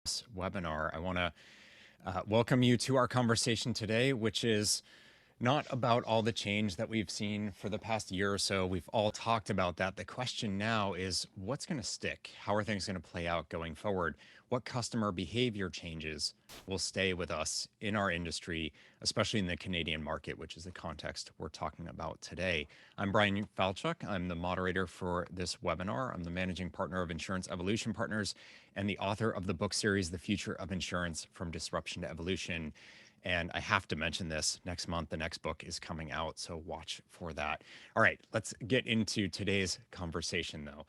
this webinar. I want to welcome you to our conversation today, which is not about all the change that we've seen for the past year or so. We've all talked about that. The question now is what's going to stick? How are things going to play out going forward? What customer behavior changes will stay with us in our industry, especially in the Canadian market, which is the context we're talking about today. I'm Brian Falchuk. I'm the moderator for this webinar. I'm the managing partner of Insurance Evolution Partners and the author of the book series, The Future of Insurance from Disruption to Evolution. And I have to mention this, next month, the next book is coming out, so watch for that. All right, let's get into today's conversation though.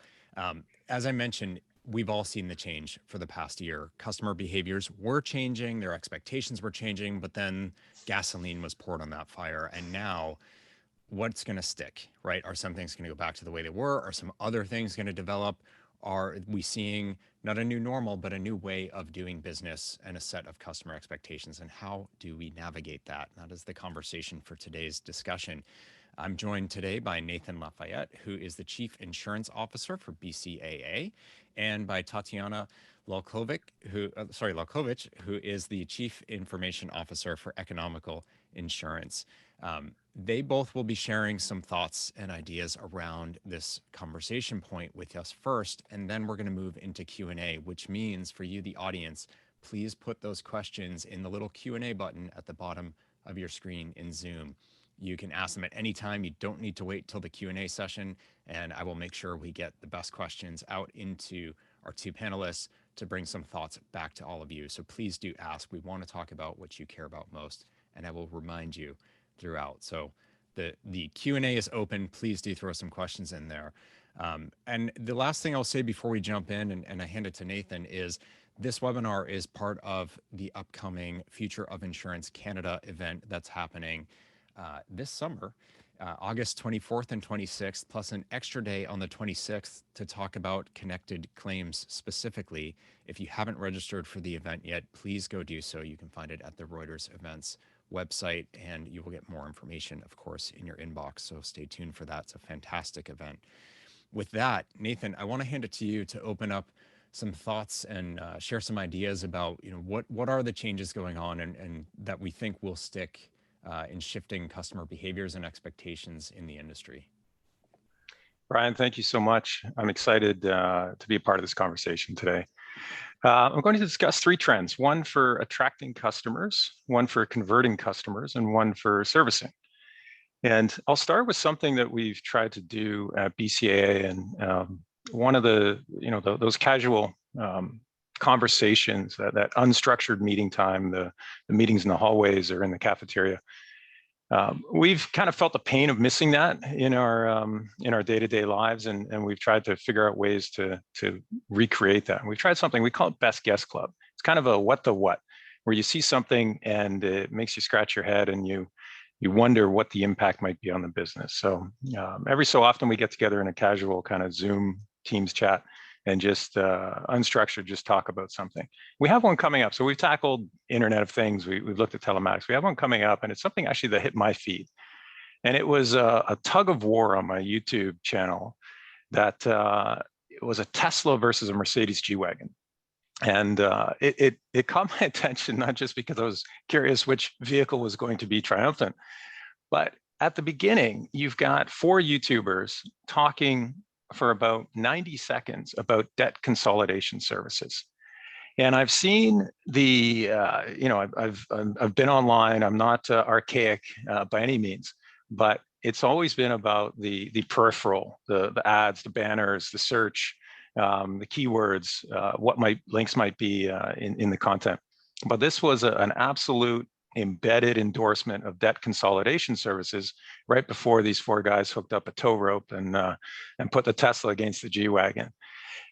As I mentioned, we've all seen the change for the past year. Customer behaviors were changing, their expectations were changing, but then gasoline was poured on that fire. And now what's going to stick, right? Are some things going to go back to the way they were? Are some other things going to develop? Are we seeing not a new normal, but a new way of doing business and a set of customer expectations? And how do we navigate that? That is the conversation for today's discussion. I'm joined today by Nathan LaFayette, who is the Chief Insurance Officer for BCAA, and by Tatjana Lalkovic, who is the Chief Information Officer for Economical Insurance. They both will be sharing some thoughts and ideas around this conversation point with us first, and then we're going to move into Q&A, which means for you, the audience, please put those questions in the little Q&A button at the bottom of your screen in Zoom. You can ask them at any time. You don't need to wait till the Q&A session, and I will make sure we get the best questions out into our two panelists to bring some thoughts back to all of you. So please do ask. We want to talk about what you care about most, and I will remind you throughout. So the Q&A is open. Please do throw some questions in there. And the last thing I'll say before we jump in and I hand it to Nathan is this webinar is part of the upcoming Future of Insurance Canada event that's happening this summer, August 24th and 26th, plus an extra day on the 26th to talk about connected claims specifically. If you haven't registered for the event yet, please go do so. You can find it at the Reuters Events website, and you will get more information, of course, in your inbox. So stay tuned for that. It's a fantastic event. With that, Nathan, I want to hand it to you to open up some thoughts and share some ideas about, what are the changes going on and that we think will stick in shifting customer behaviors and expectations in the industry. Brian, thank you so much. I'm excited to be a part of this conversation today. I'm going to discuss three trends, one for attracting customers, one for converting customers, and one for servicing. And I'll start with something that we've tried to do at BCAA, and one of the, those casual conversations, that unstructured meeting time, the meetings in the hallways or in the cafeteria. We've kind of felt the pain of missing that in our day-to-day lives, and we've tried to figure out ways to recreate that. And we've tried something we call it Best Guess Club. It's kind of a what the what, where you see something and it makes you scratch your head and you wonder what the impact might be on the business. So every so often we get together in a casual kind of Zoom Teams chat and just unstructured, just talk about something. We have one coming up. So we've tackled Internet of Things. We've looked at telematics. We have one coming up, and it's something actually that hit my feed. And it was a tug of war on my YouTube channel that it was a Tesla versus a Mercedes G-Wagon. And it caught my attention, not just because I was curious which vehicle was going to be triumphant, but at the beginning, you've got four YouTubers talking for about 90 seconds about debt consolidation services. And I've seen the, I've been online. I'm not archaic by any means, but it's always been about the peripheral, the ads, the banners, the search, the keywords, what links might be in the content. But this was an absolute embedded endorsement of debt consolidation services right before these four guys hooked up a tow rope and put the Tesla against the G-Wagon.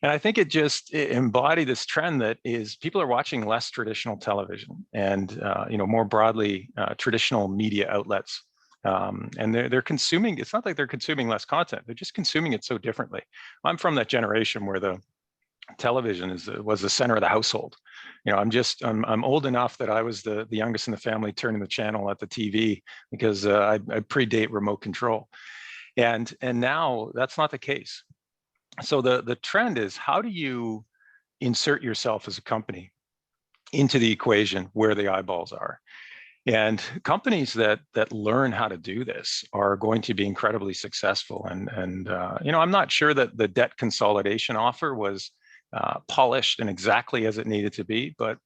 And I think it embodied this trend that is people are watching less traditional television and more broadly traditional media outlets. And they're consuming, it's not like they're consuming less content, they're just consuming it so differently. I'm from that generation where the television was the center of the household. I'm old enough that I was the youngest in the family turning the channel at the TV because I predate remote control. And now that's not the case. So the trend is, how do you insert yourself as a company into the equation where the eyeballs are. And companies that learn how to do this are going to be incredibly successful. And I'm not sure that the debt consolidation offer was polished and exactly as it needed to be, but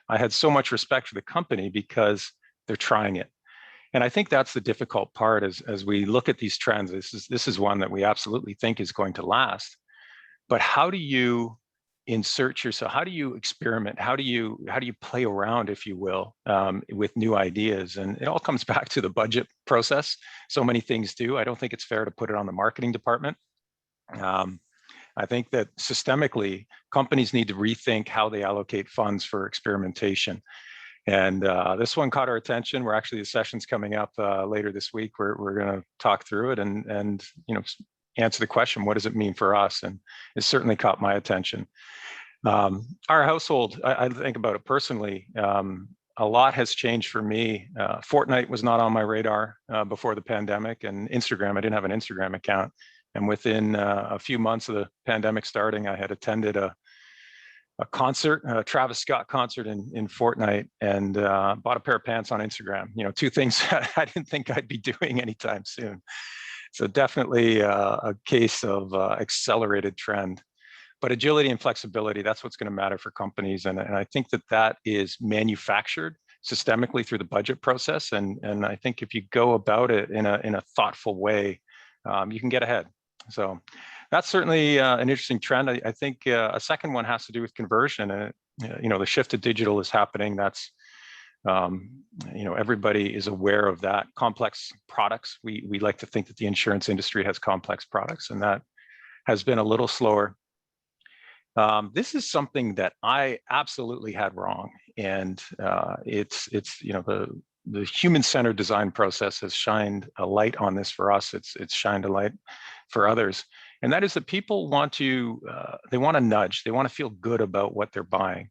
I had so much respect for the company because they're trying it. And I think that's the difficult part as we look at these trends. This is one that we absolutely think is going to last. But how do you insert yourself? How do you experiment? How do you play around, if you will, with new ideas? And it all comes back to the budget process. So many things do. I don't think it's fair to put it on the marketing department. I think that systemically, companies need to rethink how they allocate funds for experimentation. And this one caught our attention. We're actually, the session's coming up later this week. We're going to talk through it and answer the question, what does it mean for us? And it certainly caught my attention. Our household, I think about it personally, a lot has changed for me. Fortnite was not on my radar before the pandemic, and Instagram, I didn't have an Instagram account. And within a few months of the pandemic starting, I had attended a concert, a Travis Scott concert in Fortnite, and bought a pair of pants on Instagram. Two things that I didn't think I'd be doing anytime soon. So definitely a case of accelerated trend. But agility and flexibility, that's what's going to matter for companies. And I think that is manufactured systemically through the budget process. And I think if you go about it in a thoughtful way, you can get ahead. So that's certainly an interesting trend. I think a second one has to do with conversion. And the shift to digital is happening. That's everybody is aware of that. Complex products. We like to think that the insurance industry has complex products, and that has been a little slower. This is something that I absolutely had wrong, and it's the human-centered design process has shined a light on this for us. It's shined a light for others, and that is that people want to they want to nudge, they want to feel good about what they're buying.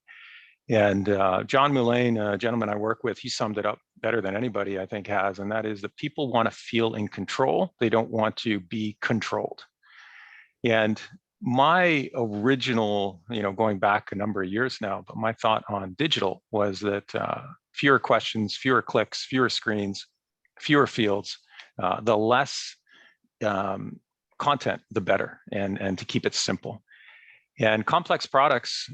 And John Mullane, a gentleman I work with, he summed it up better than anybody I think has, and that is that people want to feel in control. They don't want to be controlled. And my original, going back a number of years now, but my thought on digital was that fewer questions, fewer clicks, fewer screens, fewer fields, the less content, the better, and to keep it simple. And complex products,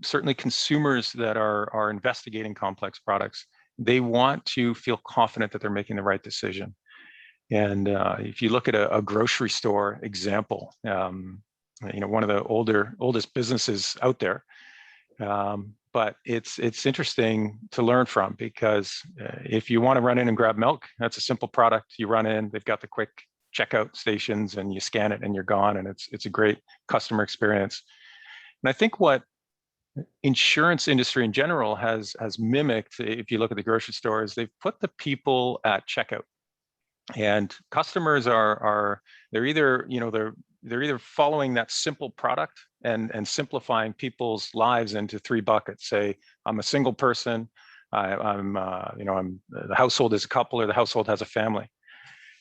certainly consumers that are investigating complex products, they want to feel confident that they're making the right decision. And if you look at a grocery store example, one of the oldest businesses out there, but it's interesting to learn from, because if you want to run in and grab milk, that's a simple product. You run in, they've got the quick checkout stations, and you scan it and you're gone, and it's a great customer experience. And I think what insurance industry in general has mimicked, if you look at the grocery stores, they've put the people at checkout. And customers they're either following that simple product and simplifying people's lives into three buckets. Say, I'm a single person, I'm the household is a couple, or the household has a family.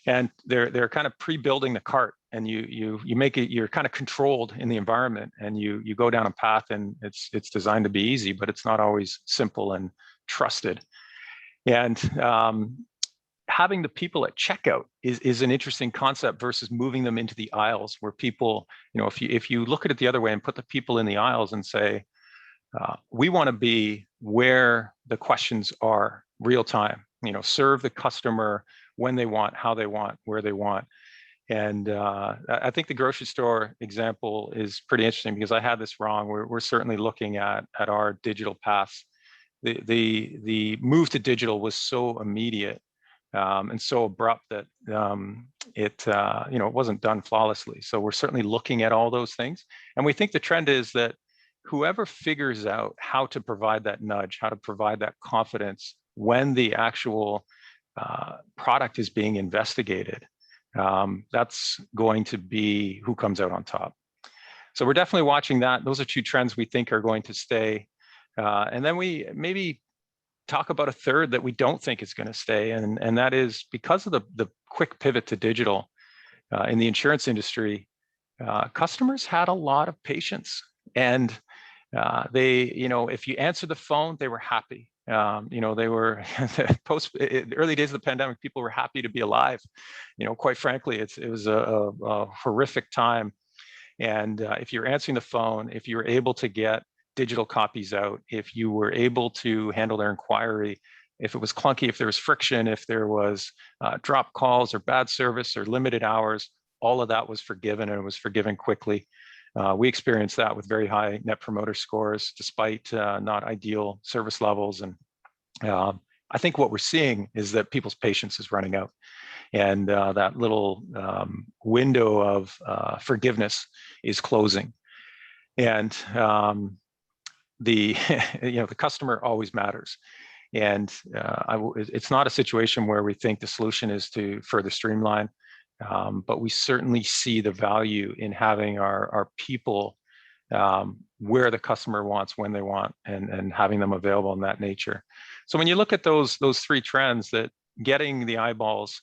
And they're kind of pre-building the cart, and you make it, you're kind of controlled in the environment, and you go down a path, and it's designed to be easy, but it's not always simple and trusted. And having the people at checkout is an interesting concept versus moving them into the aisles, where people, if you look at it the other way and put the people in the aisles and say, we want to be where the questions are real time, serve the customer when they want, how they want, where they want. And I think the grocery store example is pretty interesting, because I had this wrong. We're certainly looking at our digital paths. The move to digital was so immediate and so abrupt that it wasn't done flawlessly. So we're certainly looking at all those things, and we think the trend is that whoever figures out how to provide that nudge, how to provide that confidence when the actual product is being investigated, that's going to be who comes out on top. So we're definitely watching that. Those are two trends we think are going to stay. And then we maybe talk about a third that we don't think is going to stay. And that is because of the quick pivot to digital in the insurance industry, customers had a lot of patience. And If you answered the phone, they were happy. They were post the early days of the pandemic, people were happy to be alive. Quite frankly, it was a horrific time. And if you're answering the phone, if you were able to get digital copies out, if you were able to handle their inquiry, if it was clunky, if there was friction, if there was drop calls or bad service or limited hours, all of that was forgiven, and it was forgiven quickly. We experienced that with very high net promoter scores, despite not ideal service levels. And I think what we're seeing is that people's patience is running out, and that little window of forgiveness is closing. And the the customer always matters. And it's not a situation where we think the solution is to further streamline, but we certainly see the value in having our people where the customer wants, when they want, and having them available in that nature. So when you look at those three trends, that getting the eyeballs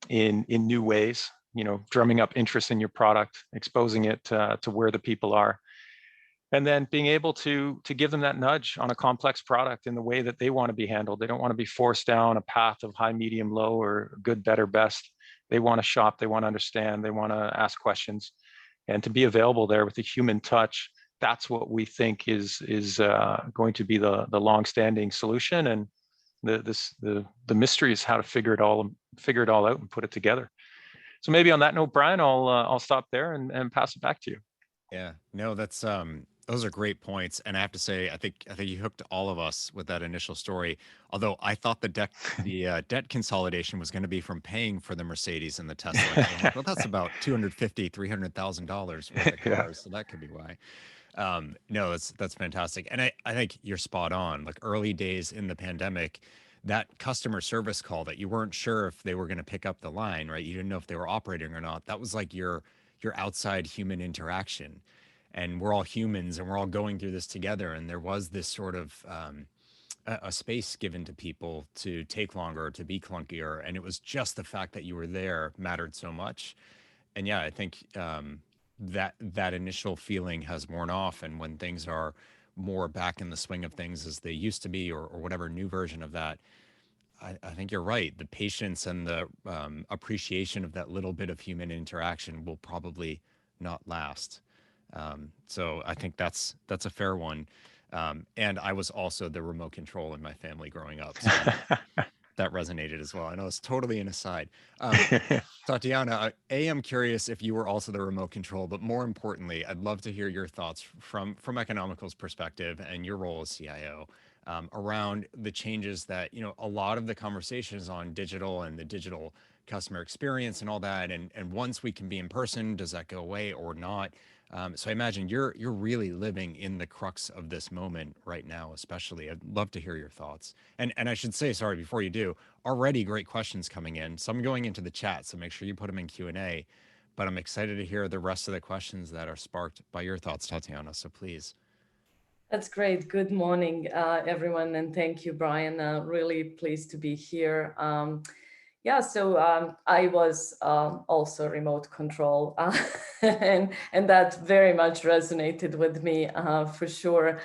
in new ways, drumming up interest in your product, exposing it to where the people are, and then being able to give them that nudge on a complex product in the way that they want to be handled. They don't want to be forced down a path of high, medium, low, or good, better, best. They want to shop, they want to understand, they want to ask questions, and to be available there with a human touch. That's what we think is going to be the long-standing solution. And the mystery is how to figure it all out and put it together. So maybe on that note, Brian, I'll stop there and pass it back to you. Yeah, no, that's those are great points, and I have to say, I think you hooked all of us with that initial story. Although I thought debt consolidation was going to be from paying for the Mercedes and the Tesla. And I'm like, well, that's about $250,000-$300,000 worth of Yeah. cars, so that could be why. No, that's fantastic, and I think you're spot on. Like early days in the pandemic, that customer service call that you weren't sure if they were going to pick up the line, right? You didn't know if they were operating or not. That was like your outside human interaction, and we're all humans and we're all going through this together. And there was this sort of a space given to people to take longer, to be clunkier, and it was just the fact that you were there mattered so much. And yeah, I think that initial feeling has worn off, and when things are more back in the swing of things as they used to be, or whatever new version of that, I think you're right. The patience and the appreciation of that little bit of human interaction will probably not last. So I think that's a fair one. And I was also the remote control in my family growing up, so that resonated as well. I know it's totally an aside. Tatjana, I'm curious if you were also the remote control, but more importantly, I'd love to hear your thoughts from Economical's perspective and your role as CIO around the changes that, a lot of the conversations on digital and the digital customer experience and all that. And once we can be in person, does that go away or not? So I imagine you're really living in the crux of this moment right now, especially. I'd love to hear your thoughts. And I should say, sorry, before you do, already great questions coming in. Some going into the chat, so make sure you put them in Q&A. But I'm excited to hear the rest of the questions that are sparked by your thoughts, Tatjana. So please. That's great. Good morning, everyone, and thank you, Brian. Really pleased to be here. So I was also remote control, and that very much resonated with me for sure.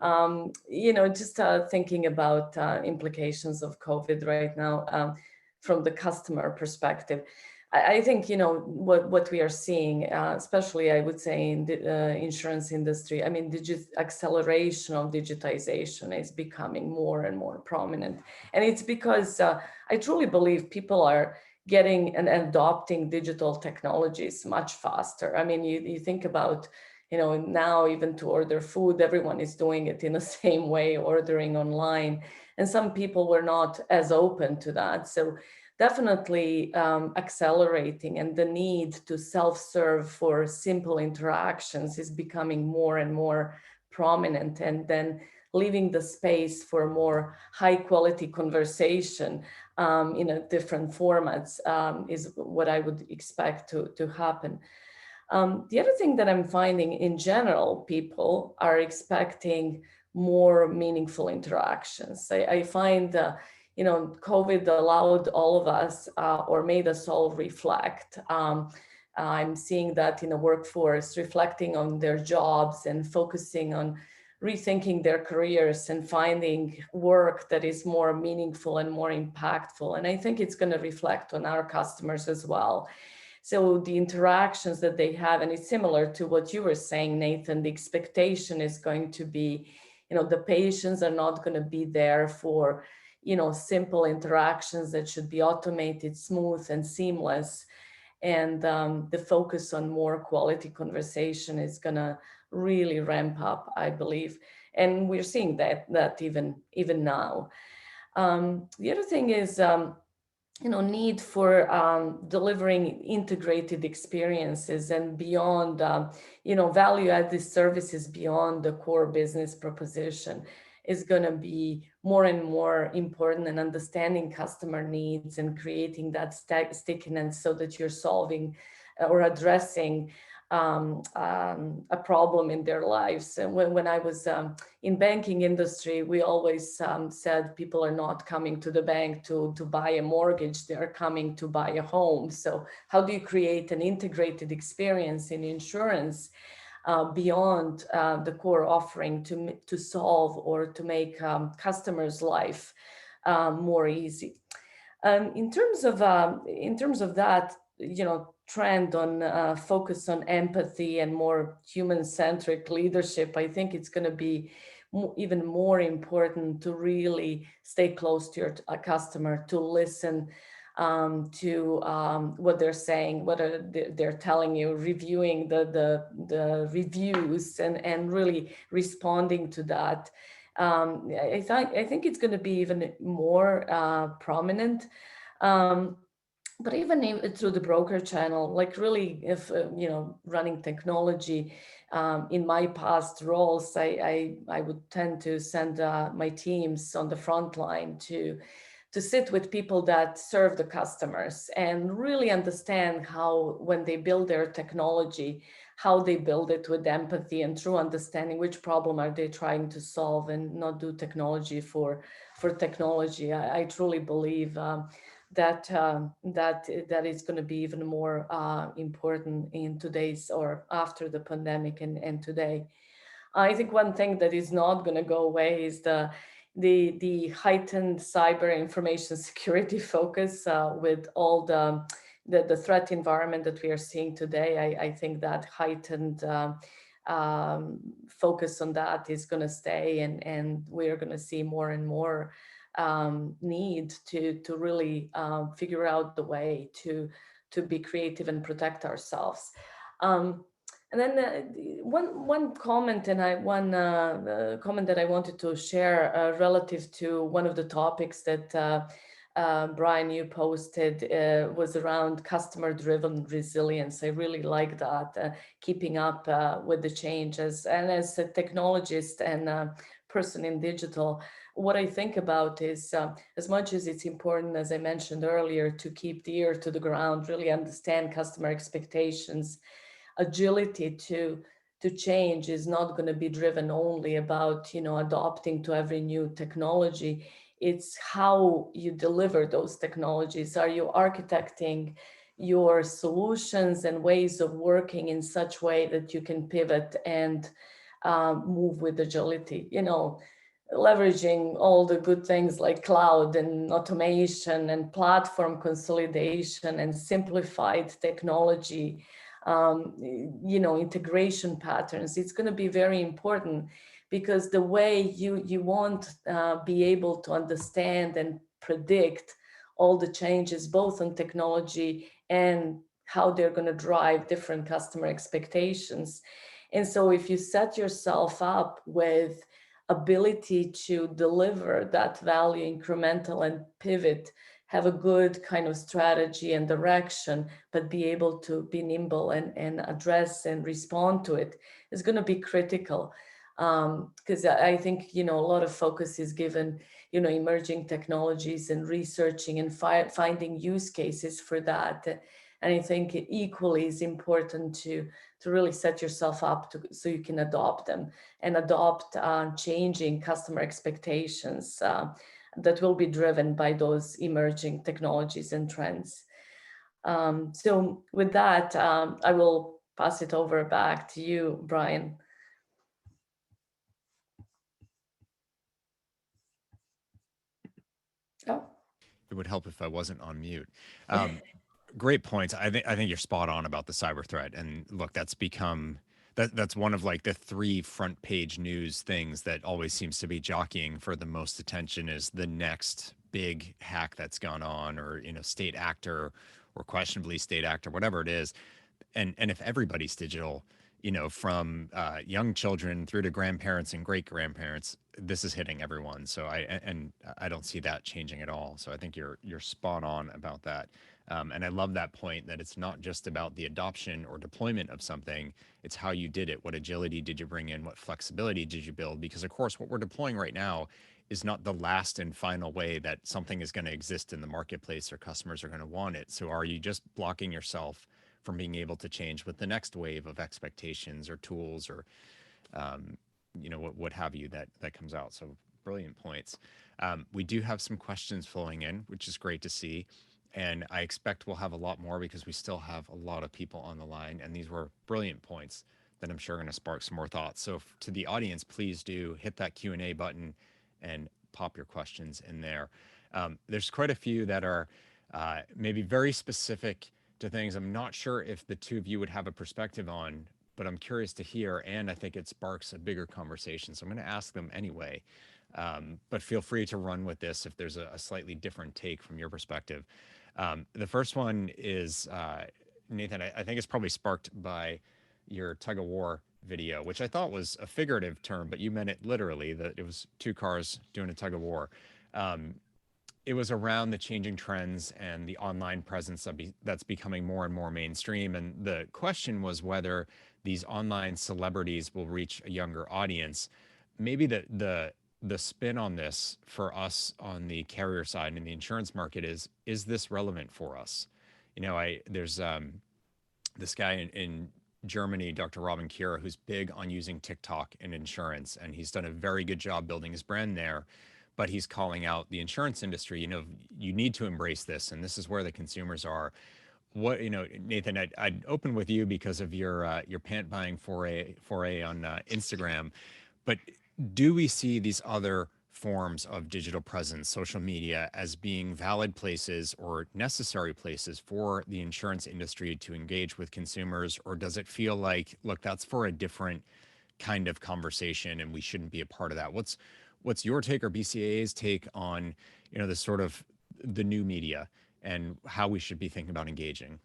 Just thinking about implications of COVID right now from the customer perspective. I think, what we are seeing, especially I would say in the insurance industry, I mean, acceleration of digitization is becoming more and more prominent. And it's because I truly believe people are getting and adopting digital technologies much faster. I mean, you think about, now even to order food, everyone is doing it in the same way, ordering online. And some people were not as open to that. So definitely accelerating, and the need to self-serve for simple interactions is becoming more and more prominent, and then leaving the space for more high quality conversation in different formats is what I would expect to happen. The other thing that I'm finding in general, people are expecting more meaningful interactions. I find COVID allowed all of us or made us all reflect I'm seeing that in the workforce, reflecting on their jobs and focusing on rethinking their careers and finding work that is more meaningful and more impactful. And I think it's going to reflect on our customers as well. So the interactions that they have, and it's similar to what you were saying, Nathan, the expectation is going to be, the patients are not going to be there for, simple interactions that should be automated, smooth and seamless. And the focus on more quality conversation is going to really ramp up, I believe. And we're seeing that even now. The other thing is, need for delivering integrated experiences and beyond, value-added services beyond the core business proposition is going to be more and more important, and understanding customer needs and creating that stickiness so that you're solving or addressing a problem in their lives. And when I was in banking industry, we always said people are not coming to the bank to buy a mortgage, they're coming to buy a home. So how do you create an integrated experience in insurance beyond the core offering to solve or to make customers' life more easy? In terms of that, trend on focus on empathy and more human-centric leadership, I think it's going to be even more important to really stay close to your customer, to listen to what they're saying, what they're telling you, reviewing the reviews and really responding to that. I think it's going to be even more prominent. But even through the broker channel, like really, if, running technology, in my past roles, I would tend to send my teams on the front line to sit with people that serve the customers and really understand how, when they build their technology, how they build it with empathy and true understanding, which problem are they trying to solve, and not do technology for technology. I truly believe that is going to be even more important in today's, or after the pandemic and today. I think one thing that is not going to go away is the heightened cyber information security focus with all the threat environment that we are seeing today. I think that heightened focus on that is going to stay, and we're going to see more and more need to really figure out the way to be creative and protect ourselves. And then one comment, and one comment that I wanted to share relative to one of the topics that Brian, you posted was around customer-driven resilience. I really like that, keeping up with the changes. And as a technologist and a person in digital, what I think about is, as much as it's important, as I mentioned earlier, to keep the ear to the ground, really understand customer expectations, agility to change is not going to be driven only about, adopting to every new technology. It's how you deliver those technologies. Are you architecting your solutions and ways of working in such way that you can pivot and move with agility? Leveraging all the good things like cloud and automation and platform consolidation and simplified technology, integration patterns. It's going to be very important, because the way you won't be able to understand and predict all the changes, both on technology and how they're going to drive different customer expectations. And so if you set yourself up with ability to deliver that value incremental and pivot, have a good kind of strategy and direction, but be able to be nimble and address and respond to it, is going to be critical. Because I think, a lot of focus is given, emerging technologies and researching and finding use cases for that. And I think it equally is important to really set yourself up so you can adopt them and adopt changing customer expectations that will be driven by those emerging technologies and trends. So with that, I will pass it over back to you, Brian. Oh. It would help if I wasn't on mute. Great points. I think you're spot on about the cyber threat. And look, that's become that's one of like the 3 front page news things that always seems to be jockeying for the most attention is the next big hack that's gone on, or state actor or questionably state actor, whatever it is. And if everybody's digital, from young children through to grandparents and great grandparents, this is hitting everyone. So I don't see that changing at all. So I think you're spot on about that. And I love that point that it's not just about the adoption or deployment of something, it's how you did it. What agility did you bring in? What flexibility did you build? Because of course, what we're deploying right now is not the last and final way that something is going to exist in the marketplace or customers are going to want it. So are you just blocking yourself from being able to change with the next wave of expectations or tools or what have you that comes out? So brilliant points. We do have some questions flowing in, which is great to see. And I expect we'll have a lot more because we still have a lot of people on the line. And these were brilliant points that I'm sure are going to spark some more thoughts. So to the audience, please do hit that Q&A button and pop your questions in there. There's quite a few that are maybe very specific to things I'm not sure if the two of you would have a perspective on, but I'm curious to hear, and I think it sparks a bigger conversation. So I'm going to ask them anyway, but feel free to run with this if there's a slightly different take from your perspective. The first one is, Nathan, I think it's probably sparked by your tug of war video, which I thought was a figurative term, but you meant it literally, that it was 2 cars doing a tug of war. It was around the changing trends and the online presence that's becoming more and more mainstream. And the question was whether these online celebrities will reach a younger audience. Maybe the spin on this for us on the carrier side in the insurance market is this relevant for us? There's this guy in Germany, Dr. Robin Kira, who's big on using TikTok in insurance, and he's done a very good job building his brand there. But he's calling out the insurance industry. You need to embrace this, and this is where the consumers are. What Nathan, I'd open with you because of your pant buying foray on Instagram. But do we see these other forms of digital presence, social media, as being valid places or necessary places for the insurance industry to engage with consumers? Or does it feel like, look, that's for a different kind of conversation and we shouldn't be a part of that? What's your take or BCAA's take on, the sort of the new media and how we should be thinking about engaging?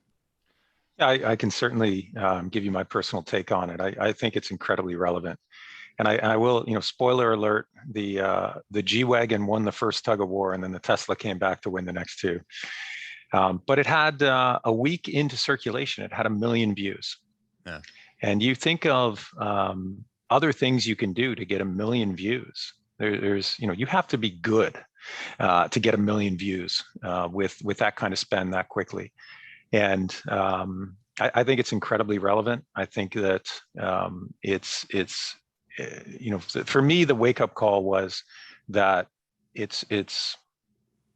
Yeah, I can certainly give you my personal take on it. I think it's incredibly relevant. And I will, spoiler alert, the G-Wagon won the first tug of war, and then the Tesla came back to win the next 2. But it had a week into circulation, it had 1 million views. Yeah. And you think of other things you can do to get 1 million views. There's, you have to be good to get 1 million views with that kind of spend that quickly. And I think it's incredibly relevant. I think that it's for me, the wake-up call was that it's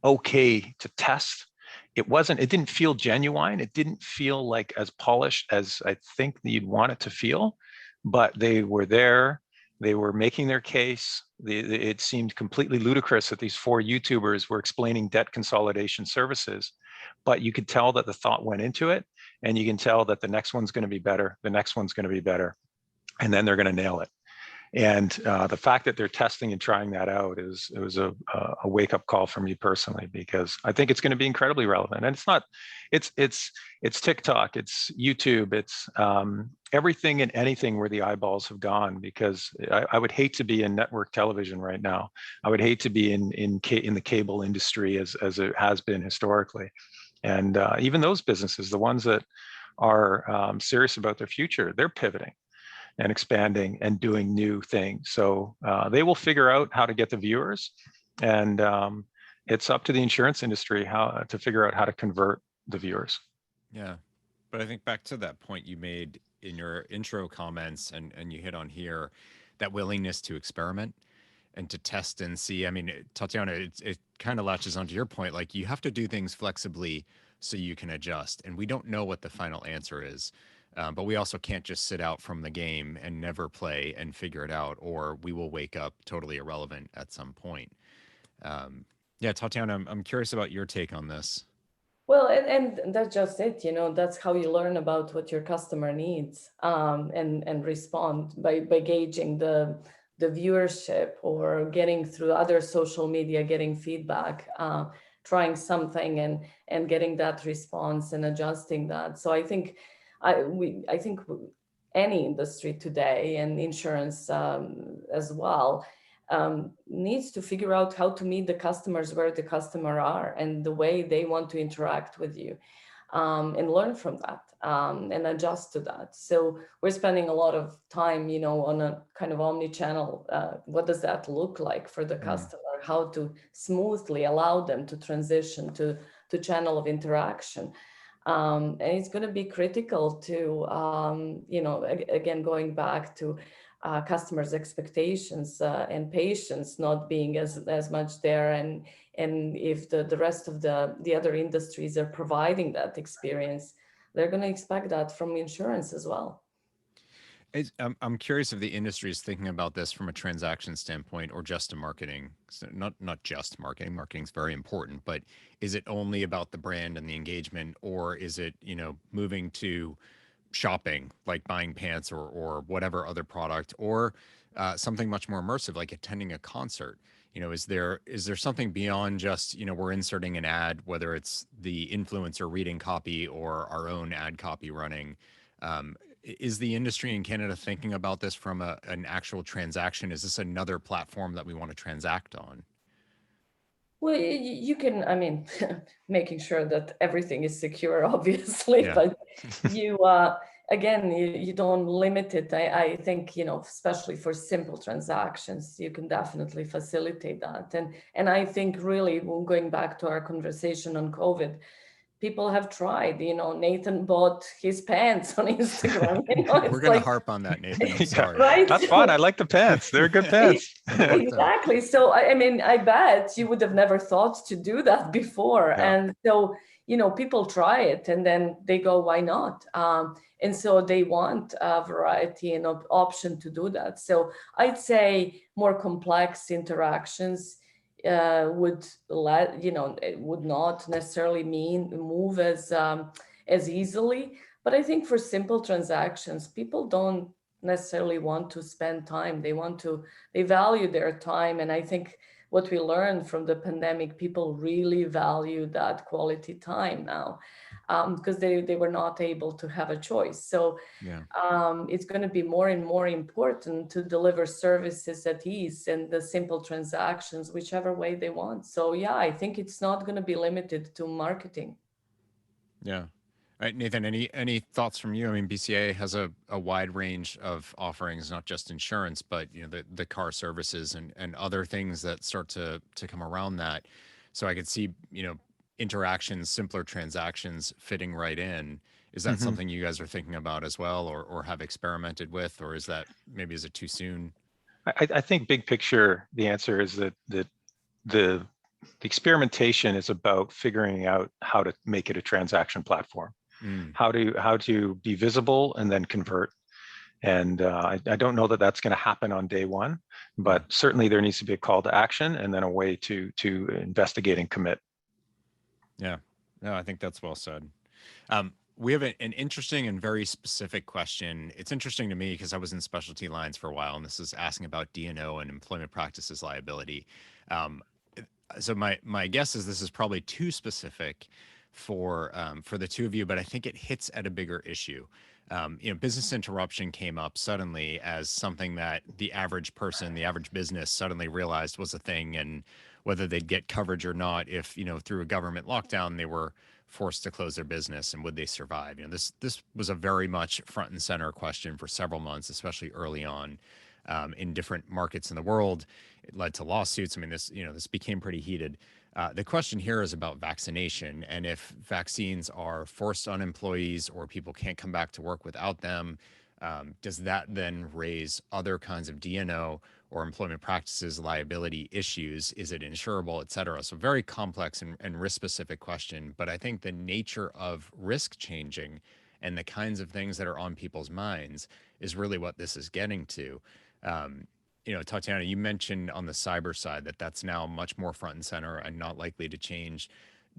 okay to test. It didn't feel genuine. It didn't feel like as polished as I think that you'd want it to feel, but they were there. They were making their case. It seemed completely ludicrous that these 4 YouTubers were explaining debt consolidation services, but you could tell that the thought went into it, and you can tell that the next one's going to be better. The next one's going to be better, and then they're going to nail it. And the fact that they're testing and trying that out it was a wake-up call for me personally, because I think it's going to be incredibly relevant. And it's TikTok, it's YouTube, it's everything and anything where the eyeballs have gone. Because I would hate to be in network television right now. I would hate to be in the cable industry as it has been historically. And even those businesses, the ones that are serious about their future, they're pivoting and expanding and doing new things. So they will figure out how to get the viewers, and it's up to the insurance industry how to figure out how to convert the viewers. Yeah, but I think back to that point you made in your intro comments, and you hit on here, that willingness to experiment and to test and see. I mean, Tatjana, it kind of latches onto your point. Like, you have to do things flexibly so you can adjust. And we don't know what the final answer is. But we also can't just sit out from the game and never play and figure it out, or we will wake up totally irrelevant at some point. Yeah, Tatjana, I'm curious about your take on this. Well, and that's just it, that's how you learn about what your customer needs, and respond by gauging the viewership, or getting through other social media, getting feedback, trying something and getting that response and adjusting that. So I think I think any industry today, and insurance as well, needs to figure out how to meet the customers where the customer are and the way they want to interact with you, and learn from that, and adjust to that. So we're spending a lot of time, on a kind of omni-channel. What does that look like for the customer? How to smoothly allow them to transition to channel of interaction. And it's going to be critical to, again, going back to customers' expectations, and patience not being as much there, and if the rest of the other industries are providing that experience, they're going to expect that from insurance as well. I'm curious if the industry is thinking about this from a transaction standpoint or just a marketing. So not just marketing. Marketing is very important, but is it only about the brand and the engagement, or is it moving to shopping, like buying pants or whatever other product, or something much more immersive, like attending a concert? Is there something beyond just we're inserting an ad, whether it's the influencer reading copy or our own ad copy running? Is the industry in Canada thinking about this from an actual transaction? Is this another platform that we want to transact on? Well, you can, making sure that everything is secure, obviously, Yeah. but you, again, you don't limit it. I think, especially for simple transactions, you can definitely facilitate that. And I think really, going back to our conversation on COVID, people have tried. Nathan bought his pants on Instagram. We're going to harp on that, Nathan. I'm sorry. Right? That's fun. I like the pants. They're good pants. Exactly. So, I bet you would have never thought to do that before. Yeah. And so, people try it and then they go, why not? And so they want a variety and option to do that. So I'd say more complex interactions would it would not necessarily mean move as easily. But I think for simple transactions, people don't necessarily want to spend time. They value their time. And I think what we learned from the pandemic, people really value that quality time now, because they were not able to have a choice. So yeah. It's going to be more and more important to deliver services at ease and the simple transactions, whichever way they want. So yeah, I think it's not going to be limited to marketing. Yeah. All right, Nathan, any thoughts from you? I mean, BCAA has a wide range of offerings, not just insurance, but the car services and other things that start to come around that. So I could see, interactions, simpler transactions fitting right in. Is that something you guys are thinking about as well, or have experimented with, or is it too soon? I think big picture, the answer is that the experimentation is about figuring out how to make it a transaction platform, how to be visible and then convert. And I don't know that that's going to happen on day one, but certainly there needs to be a call to action and then a way to investigate and commit. Yeah, no, I think that's well said. We have an interesting and very specific question. It's interesting to me because I was in specialty lines for a while, and this is asking about D&O and employment practices liability. So my guess is this is probably too specific for the two of you, but I think it hits at a bigger issue. Business interruption came up suddenly as something that the average person, the average business suddenly realized was a thing, and whether they'd get coverage or not if, through a government lockdown, they were forced to close their business, and would they survive? This was a very much front and center question for several months, especially early on, in different markets in the world. It led to lawsuits. I mean, this became pretty heated. The question here is about vaccination, and if vaccines are forced on employees or people can't come back to work without them, does that then raise other kinds of D&O or employment practices liability issues? Is it insurable, et cetera? So very complex and risk specific question. But I think the nature of risk changing and the kinds of things that are on people's minds is really what this is getting to. Tatjana, you mentioned on the cyber side that that's now much more front and center and not likely to change.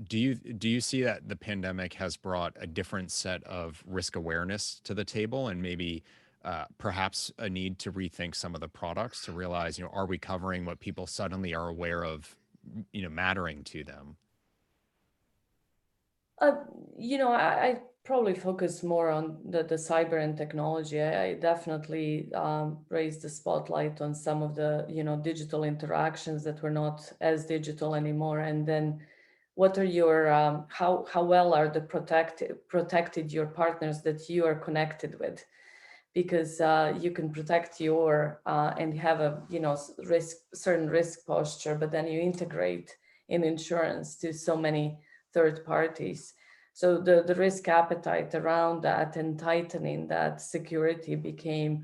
Do you see that the pandemic has brought a different set of risk awareness to the table, and maybe perhaps a need to rethink some of the products to realize, are we covering what people suddenly are aware of, mattering to them? I probably focus more on the cyber and technology. I definitely raised the spotlight on some of the, digital interactions that were not as digital anymore. And then what are your, how well are the protected your partners that you are connected with? Because you can protect your and have a, certain risk posture, but then you integrate in insurance to so many third parties. So the risk appetite around that and tightening that security became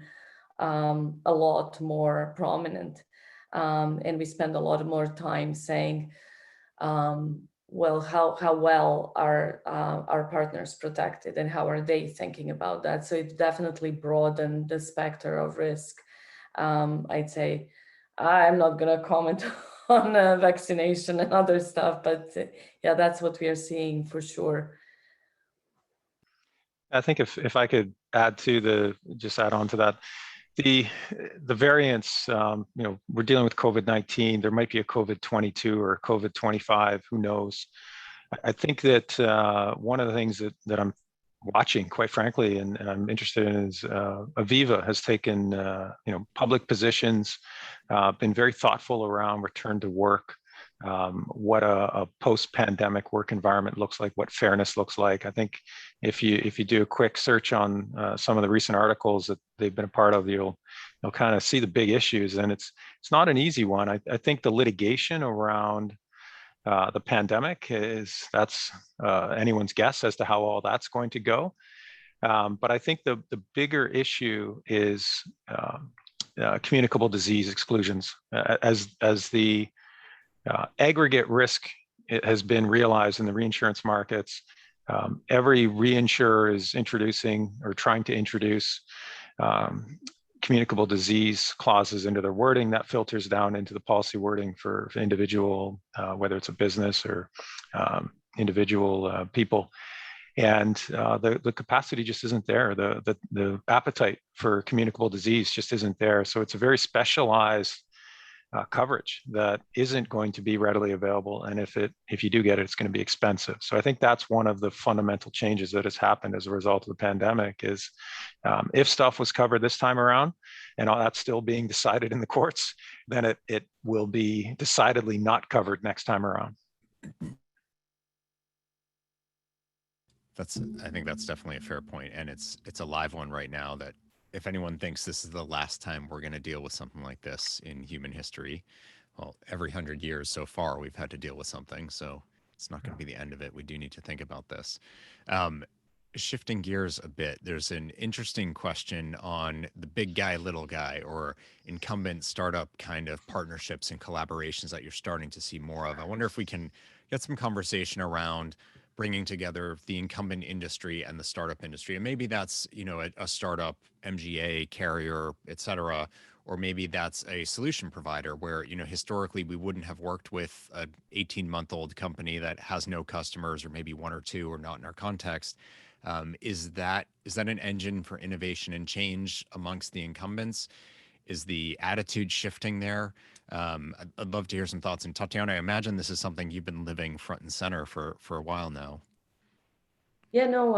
a lot more prominent. And we spend a lot more time saying, well, how well are our partners protected and how are they thinking about that? So it definitely broadened the specter of risk. I'd say I'm not going to comment on vaccination and other stuff, but yeah, that's what we are seeing for sure. I think if I could add on to that, the variants, we're dealing with COVID-19. There might be a COVID-22 or COVID-25, who knows? I think that one of the things that I'm watching, quite frankly, and I'm interested in is Aviva has taken public positions, been very thoughtful around return to work, what a post-pandemic work environment looks like, what fairness looks like. I think if you do a quick search on some of the recent articles that they've been a part of, you'll kind of see the big issues, and it's not an easy one. I think the litigation around the pandemic that's anyone's guess as to how all that's going to go. But I think the bigger issue is communicable disease exclusions. As the aggregate risk has been realized in the reinsurance markets, every reinsurer is introducing or trying to introduce communicable disease clauses into their wording. That filters down into the policy wording for individual, whether it's a business or individual people. And the capacity just isn't there. The appetite for communicable disease just isn't there. So it's a very specialized coverage that isn't going to be readily available, and if you do get it, it's going to be expensive. So I think that's one of the fundamental changes that has happened as a result of the pandemic is if stuff was covered this time around and all that's still being decided in the courts, then it will be decidedly not covered next time around. I think that's definitely a fair point, and it's a live one right now. That if anyone thinks this is the last time we're going to deal with something like this in human history, well, every 100 years so far we've had to deal with something, so it's not going to be the end of it. We do need to think about this. Shifting gears a bit, there's an interesting question on the big guy, little guy, or incumbent startup kind of partnerships and collaborations that you're starting to see more of. I wonder if we can get some conversation around bringing together the incumbent industry and the startup industry. And maybe that's, a startup MGA carrier, et cetera, or maybe that's a solution provider where, historically we wouldn't have worked with an 18-month-old company that has no customers, or maybe one or two, or not in our context. Is that an engine for innovation and change amongst the incumbents? Is the attitude shifting there? I'd love to hear some thoughts. And Tatjana, I imagine this is something you've been living front and center for a while now. Yeah, no,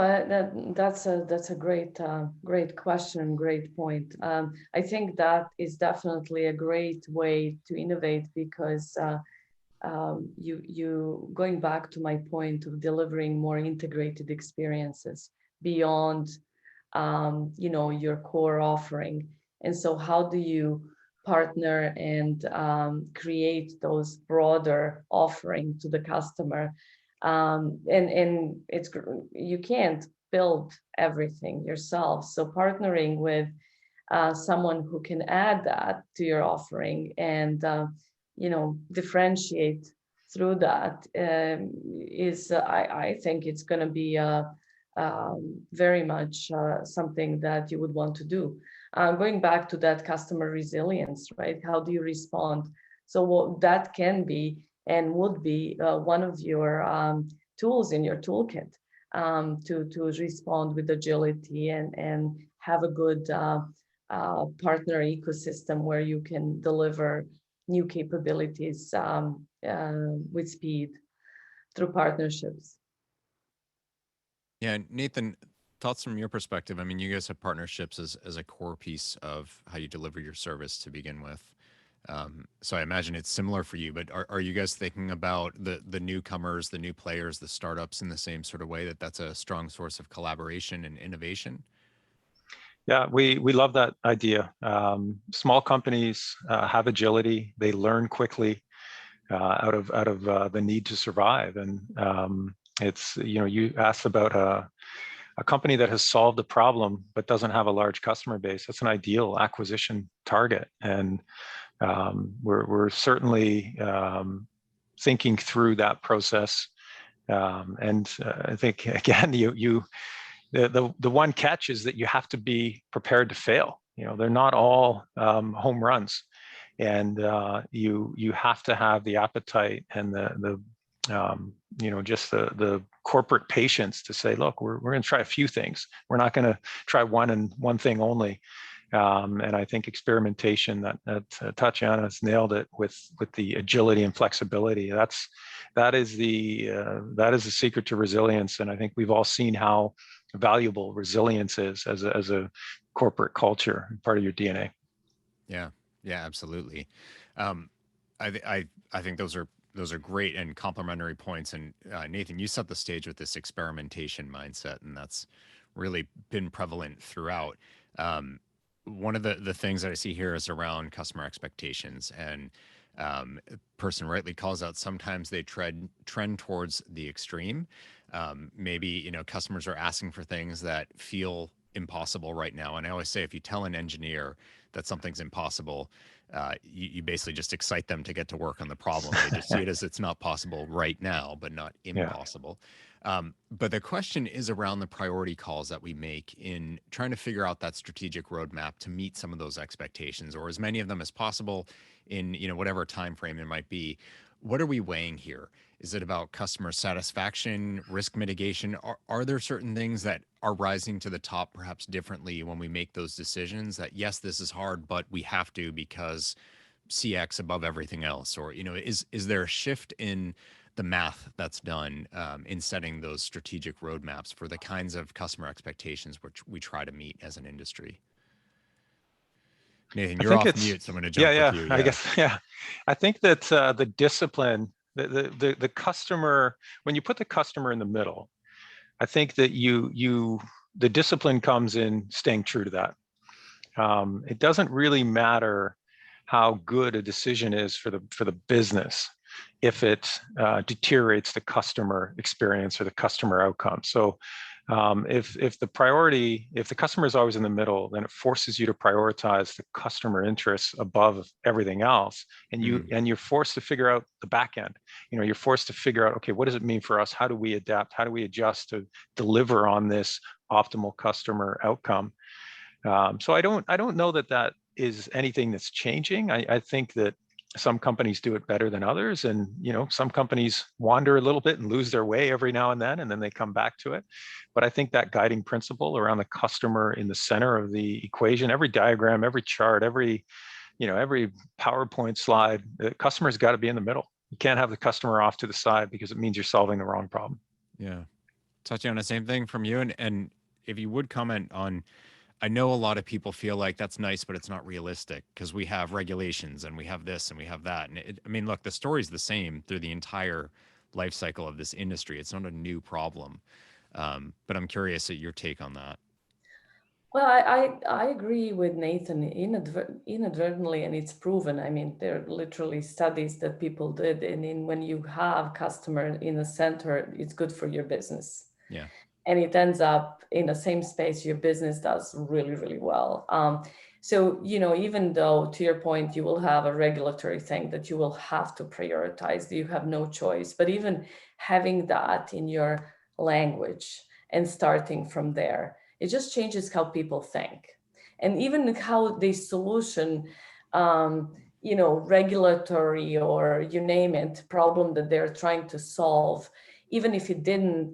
that's a great question, great point. I think that is definitely a great way to innovate because you going back to my point of delivering more integrated experiences beyond your core offering. And so how do you partner and create those broader offering to the customer? And you can't build everything yourself. So partnering with someone who can add that to your offering and differentiate through that is I think it's going to be very much something that you would want to do. Going back to that customer resilience, right? How do you respond? So what that can be and would be one of your tools in your toolkit to respond with agility and have a good partner ecosystem where you can deliver new capabilities with speed through partnerships. Yeah, Nathan, thoughts from your perspective? I mean, you guys have partnerships as a core piece of how you deliver your service to begin with. So I imagine it's similar for you, but are you guys thinking about the newcomers, the new players, the startups in the same sort of way that that's a strong source of collaboration and innovation? Yeah, we love that idea. Small companies have agility; they learn quickly out of the need to survive. And it's you asked about a company that has solved a problem but doesn't have a large customer base. That's an ideal acquisition target, and we're certainly thinking through that process. And I think again, the one catch is that you have to be prepared to fail. They're not all home runs, and you have to have the appetite and the just the corporate patience to say, look, we're going to try a few things. We're not going to try one thing only. And I think experimentation that Tatjana has nailed it with the agility and flexibility. That is the secret to resilience. And I think we've all seen how valuable resilience is as a corporate culture, part of your DNA. Yeah, absolutely. I think those are great and complementary points. And Nathan, you set the stage with this experimentation mindset, and that's really been prevalent throughout. One of the things that I see here is around customer expectations, and a person rightly calls out sometimes they trend towards the extreme. Maybe customers are asking for things that feel impossible right now, and I always say if you tell an engineer that something's impossible, you basically just excite them to get to work on the problem. They just see it as it's not possible right now, but not impossible. But the question is around the priority calls that we make in trying to figure out that strategic roadmap to meet some of those expectations, or as many of them as possible in whatever time frame it might be. What are we weighing here? Is it about customer satisfaction, risk mitigation? Are there certain things that are rising to the top perhaps differently when we make those decisions that, yes, this is hard, but we have to because CX above everything else? Or, is there a shift in the math that's done in setting those strategic roadmaps for the kinds of customer expectations which we try to meet as an industry? Nathan, you're off mute, so I'm going to jump with you. I guess, I think that the discipline, the customer, when you put the customer in the middle, I think that the discipline comes in staying true to that. It doesn't really matter how good a decision is for the business if it deteriorates the customer experience or the customer outcome. So if the customer is always in the middle, then it forces you to prioritize the customer interests above everything else, and you're forced to figure out the back end. You're forced to figure out, okay, what does it mean for us? How do we adapt? How do we adjust to deliver on this optimal customer outcome? So I don't know that is anything that's changing. I think that some companies do it better than others, and some companies wander a little bit and lose their way every now and then they come back to it. But I think that guiding principle around the customer in the center of the equation, every diagram, every chart, every PowerPoint slide, the customer's got to be in the middle. You can't have the customer off to the side because it means you're solving the wrong problem. Yeah. Tatjana, same thing from you. And if you would comment on, I know a lot of people feel like that's nice, but it's not realistic because we have regulations and we have this and we have that. And look, the story's the same through the entire life cycle of this industry. It's not a new problem. But I'm curious at your take on that. Well, I agree with Nathan inadvertently, and it's proven. There are literally studies that people did, and when you have customer in the center, it's good for your business. And it ends up in the same space your business does really, really well. So, even though, to your point, you will have a regulatory thing that you will have to prioritize, you have no choice, but even having that in your language and starting from there, it just changes how people think. And even how they solution, regulatory or you name it, problem that they're trying to solve, even if it didn't,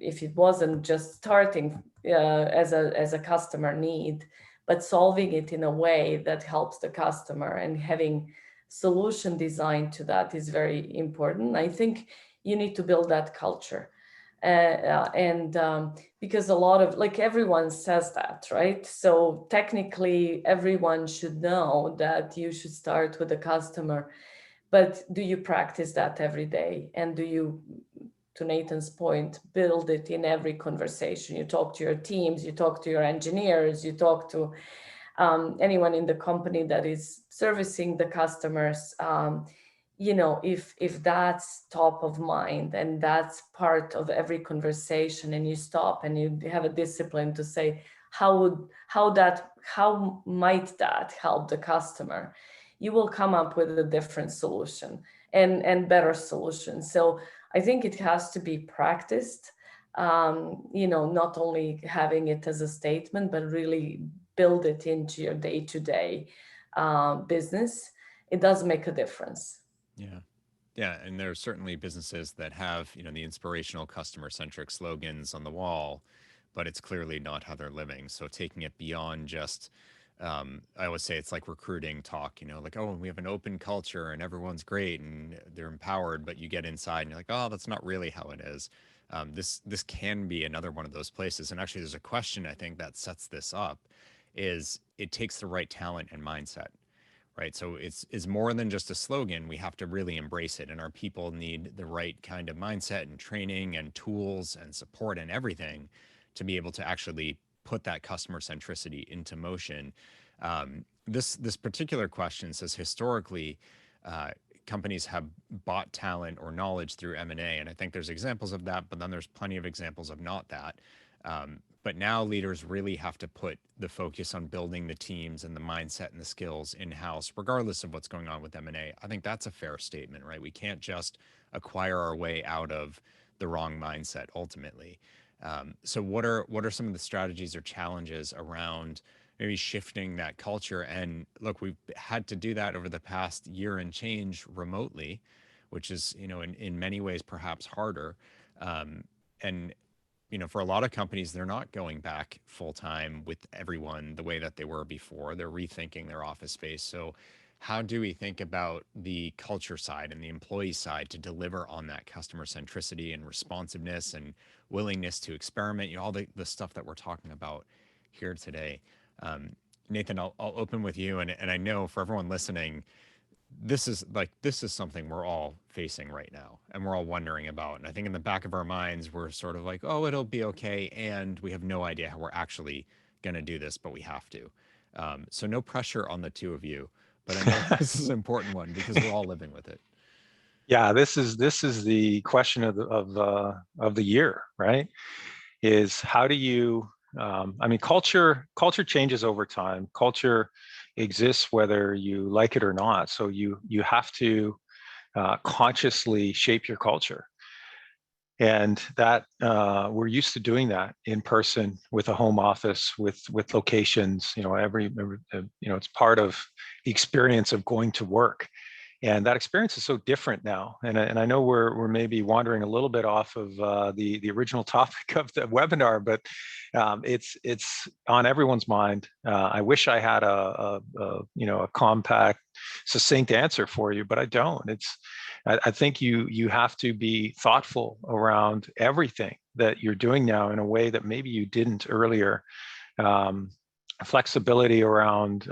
if it wasn't just starting as a customer need, but solving it in a way that helps the customer and having solution design to that is very important. I think you need to build that culture. Because a lot of, like, everyone says that, right? So technically everyone should know that you should start with the customer, but do you practice that every day? And do you, to Nathan's point, build it in every conversation? You talk to your teams, you talk to your engineers, you talk to anyone in the company that is servicing the customers. If that's top of mind and that's part of every conversation, and you stop and you have a discipline to say, how might that help the customer, you will come up with a different solution and better solution. So I think it has to be practiced, not only having it as a statement, but really build it into your day-to-day business. It does make a difference. Yeah. Yeah. And there are certainly businesses that have, the inspirational customer centric slogans on the wall, but it's clearly not how they're living. So taking it beyond just, I always say it's like recruiting talk, like, oh, we have an open culture and everyone's great and they're empowered, but you get inside and you're like, oh, that's not really how it is. This can be another one of those places. And actually, there's a question I think that sets this up is it takes the right talent and mindset, right? So it's more than just a slogan. We have to really embrace it, and our people need the right kind of mindset and training and tools and support and everything to be able to actually put that customer centricity into motion. This particular question says historically, companies have bought talent or knowledge through M&A, and I think there's examples of that, but then there's plenty of examples of not that. But now leaders really have to put the focus on building the teams and the mindset and the skills in-house, regardless of what's going on with M&A. I think that's a fair statement, right? We can't just acquire our way out of the wrong mindset ultimately. So what are some of the strategies or challenges around maybe shifting that culture? And look, we've had to do that over the past year and change remotely, which is, in many ways perhaps harder. And for a lot of companies, they're not going back full time with everyone the way that they were before. They're rethinking their office space. So how do we think about the culture side and the employee side to deliver on that customer centricity and responsiveness and willingness to experiment, all the stuff that we're talking about here today? Nathan, I'll open with you. And I know for everyone listening, this is something we're all facing right now and we're all wondering about. And I think in the back of our minds, we're sort of like, oh, it'll be okay. And we have no idea how we're actually going to do this, but we have to. So no pressure on the two of you, but I know this is an important one because we're all living with it. Yeah, this is the question of the year, right? Is how do you culture changes over time. Culture exists whether you like it or not. So you have to consciously shape your culture, and that we're used to doing that in person with a home office with locations. It's part of the experience of going to work. And that experience is so different now. And I know we're maybe wandering a little bit off of the original topic of the webinar, but it's on everyone's mind. I wish I had a compact, succinct answer for you, but I don't. I think you have to be thoughtful around everything that you're doing now in a way that maybe you didn't earlier. Flexibility around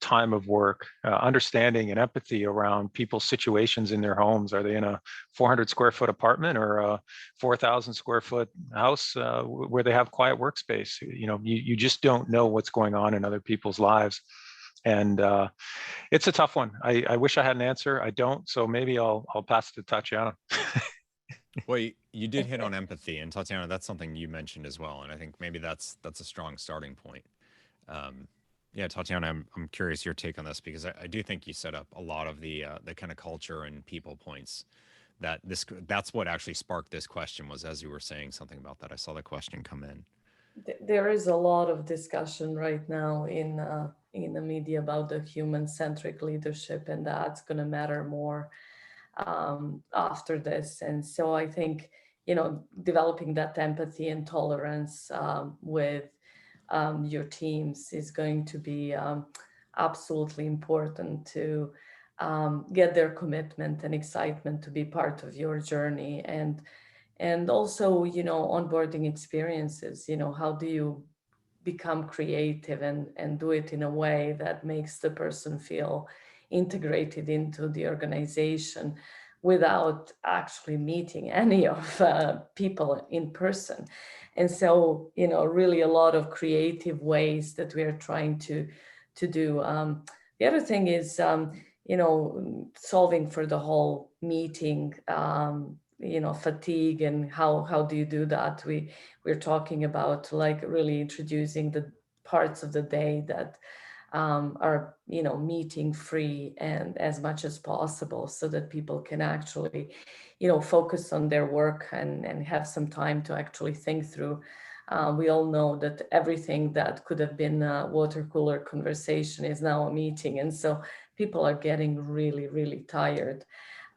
time of work, understanding and empathy around people's situations in their homes. Are they in a 400 square foot apartment or a 4,000 square foot house where they have quiet workspace? You just don't know what's going on in other people's lives. And it's a tough one. I wish I had an answer. I don't. So maybe I'll pass it to Tatjana. Well, you did hit on empathy, and Tatjana, that's something you mentioned as well. And I think maybe that's a strong starting point. Yeah, Tatjana, I'm curious your take on this because I do think you set up a lot of the kind of culture and people points that's what actually sparked this question was as you were saying something about that. I saw the question come in. There is a lot of discussion right now in the media about the human-centric leadership, and that's going to matter more after this. And so I think, developing that empathy and tolerance with your teams is going to be absolutely important to get their commitment and excitement to be part of your journey. And also, onboarding experiences, how do you become creative and do it in a way that makes the person feel integrated into the organization without actually meeting any of people in person. And so, really a lot of creative ways that we are trying to do. The other thing is, solving for the whole meeting, fatigue, and how do you do that? We're talking about like really introducing the parts of the day that are meeting free and as much as possible so that people can actually focus on their work and have some time to actually think through. We all know that everything that could have been a water cooler conversation is now a meeting, and so people are getting really, really tired.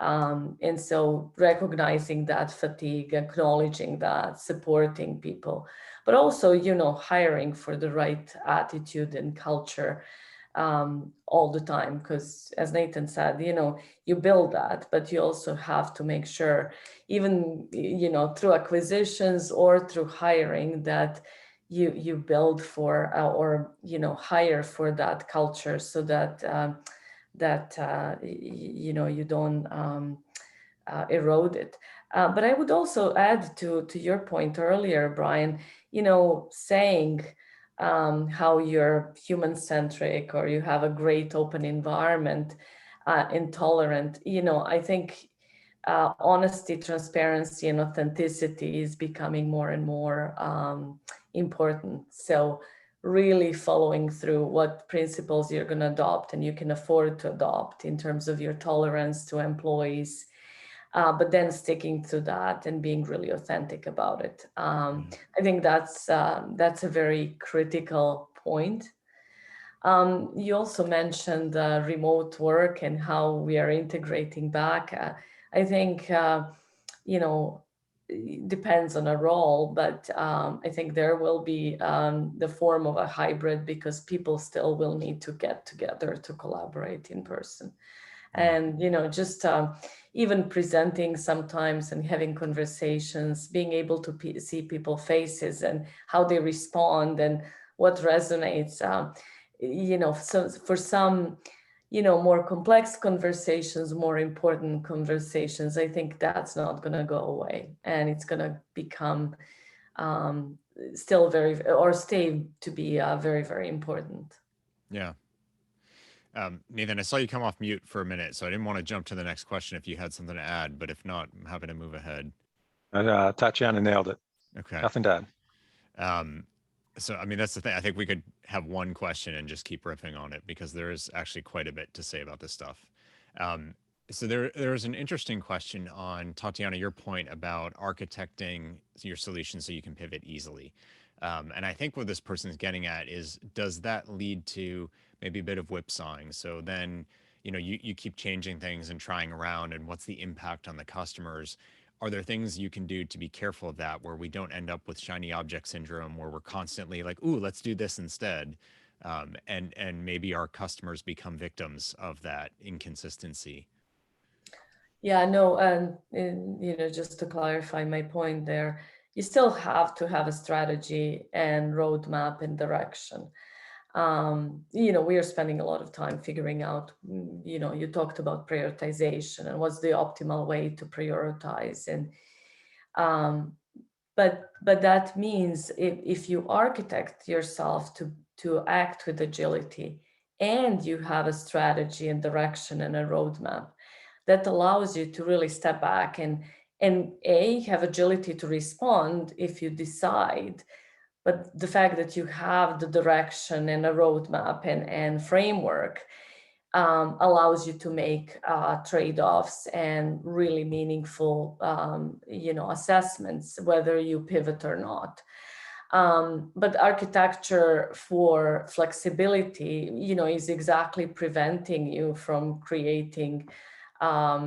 And so recognizing that fatigue, acknowledging that, supporting people, but also, hiring for the right attitude and culture all the time. Because as Nathan said, you build that, but you also have to make sure, even, through acquisitions or through hiring, that you build for or hire for that culture so that you don't erode it. But I would also add to your point earlier, Brian, saying how you're human-centric or you have a great open environment, intolerant. I think honesty, transparency, and authenticity is becoming more and more important. So really following through what principles you're going to adopt and you can afford to adopt in terms of your tolerance to employees, but then sticking to that and being really authentic about it. I think that's a very critical point. You also mentioned remote work and how we are integrating back. I think, it depends on a role, but I think there will be the form of a hybrid because people still will need to get together to collaborate in person. And, just even presenting sometimes and having conversations, being able to see people's faces and how they respond and what resonates. So for some, more complex conversations, more important conversations, I think that's not going to go away. And it's going to become still stay to be very, very important. Yeah. Nathan, I saw you come off mute for a minute, so I didn't want to jump to the next question if you had something to add, but if not, I'm happy to move ahead. Tatjana nailed it. Okay. Nothing to add. So, I mean, that's the thing. I think we could have one question and just keep riffing on it because there is actually quite a bit to say about this stuff. So there's an interesting question on, Tatjana, your point about architecting your solution so you can pivot easily. And I think what this person is getting at is, does that lead to maybe a bit of whipsawing? So then, you keep changing things and trying around, and what's the impact on the customers? Are there things you can do to be careful of that, where we don't end up with shiny object syndrome, where we're constantly like, ooh, let's do this instead? And maybe our customers become victims of that inconsistency. Yeah, no, and just to clarify my point there, you still have to have a strategy and roadmap and direction. We are spending a lot of time figuring out, you talked about prioritization and what's the optimal way to prioritize. And but that means if you architect yourself to act with agility and you have a strategy and direction and a roadmap, that allows you to really step back and have agility to respond if you decide But the fact that you have the direction and a roadmap and framework allows you to make trade-offs and really meaningful, assessments, whether you pivot or not. But architecture for flexibility, is exactly preventing you from creating a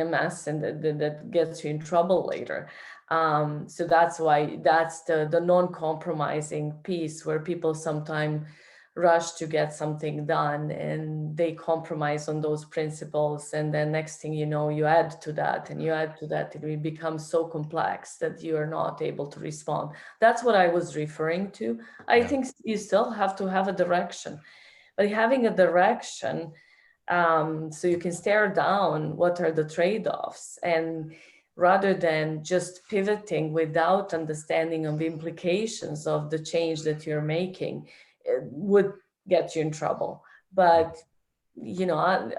mess, and that gets you in trouble later. So that's why that's the non-compromising piece, where people sometimes rush to get something done and they compromise on those principles, and then next thing you know, you add to that and you add to that, and it becomes so complex that you are not able to respond. That's what I was referring to. I think you still have to have a direction, but having a direction, so you can stare down what are the trade-offs, and rather than just pivoting without understanding of the implications of the change that you're making, it would get you in trouble. But